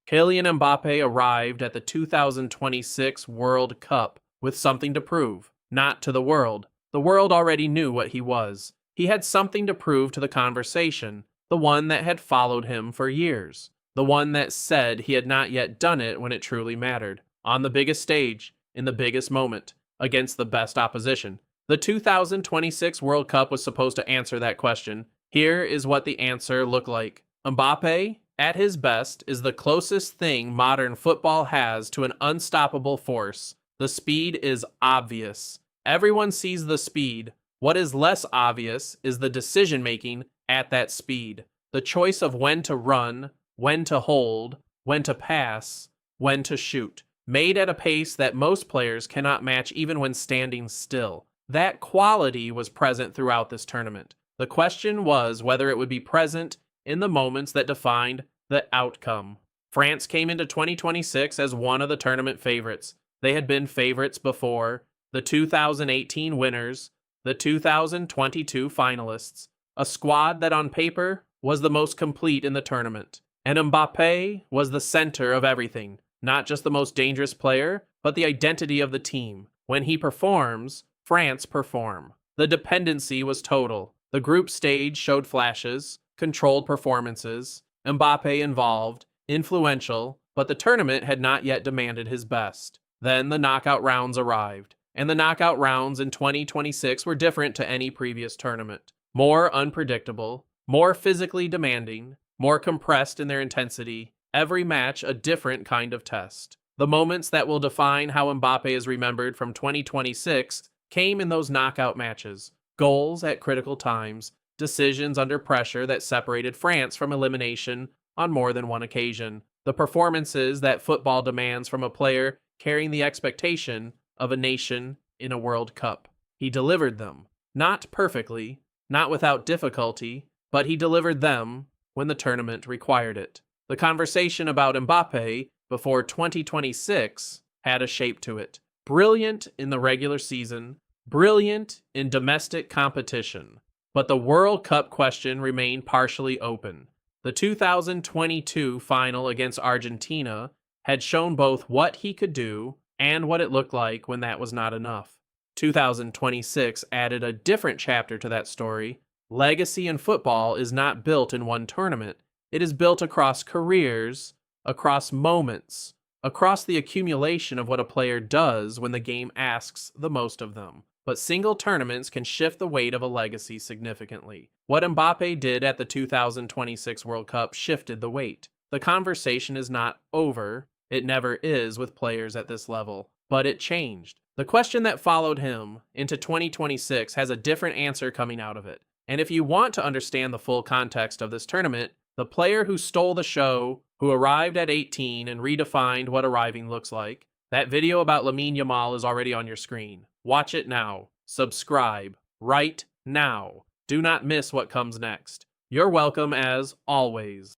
Kylian Mbappe arrived at the 2026 World Cup with something to prove, not to the world. The world already knew what he was. He had something to prove to the conversation, the one that had followed him for years, the one that said he had not yet done it when it truly mattered, on the biggest stage, in the biggest moment, against the best opposition. The 2026 World Cup was supposed to answer that question. Here is what the answer looked like. Mbappe, at his best, is the closest thing modern football has to an unstoppable force. The speed is obvious. Everyone sees the speed. What is less obvious is the decision-making at that speed. The choice of when to run, when to hold, when to pass, when to shoot. Made at a pace that most players cannot match even when standing still. That quality was present throughout this tournament. The question was whether it would be present in the moments that defined the outcome. France came into 2026 as one of the tournament favorites. They had been favorites before, the 2018 winners, the 2022 finalists, a squad that on paper was the most complete in the tournament. And Mbappe was the center of everything, not just the most dangerous player, but the identity of the team. When he performs, France perform. The dependency was total. The group stage showed flashes, controlled performances, Mbappe involved, influential, but the tournament had not yet demanded his best. Then the knockout rounds arrived, and the knockout rounds in 2026 were different to any previous tournament. More unpredictable, more physically demanding, more compressed in their intensity, every match a different kind of test. The moments that will define how Mbappe is remembered from 2026 came in those knockout matches. Goals at critical times, decisions under pressure that separated France from elimination on more than one occasion. The performances that football demands from a player carrying the expectation of a nation in a World Cup. He delivered them. Not perfectly, not without difficulty, but he delivered them when the tournament required it. The conversation about Mbappe before 2026 had a shape to it. Brilliant in the regular season, brilliant in domestic competition. But the World Cup question remained partially open. The 2022 final against Argentina had shown both what he could do and what it looked like when that was not enough. 2026 added a different chapter to that story. Legacy in football is not built in one tournament. It is built across careers, across moments, across the accumulation of what a player does when the game asks the most of them. But single tournaments can shift the weight of a legacy significantly. What Mbappe did at the 2026 World Cup shifted the weight. The conversation is not over. It never is with players at this level. But it changed. The question that followed him into 2026 has a different answer coming out of it. And if you want to understand the full context of this tournament, the player who stole the show, who arrived at 18 and redefined what arriving looks like, that video about Lamine Yamal is already on your screen. Watch it now. Subscribe. Right now. Do not miss what comes next. You're welcome as always.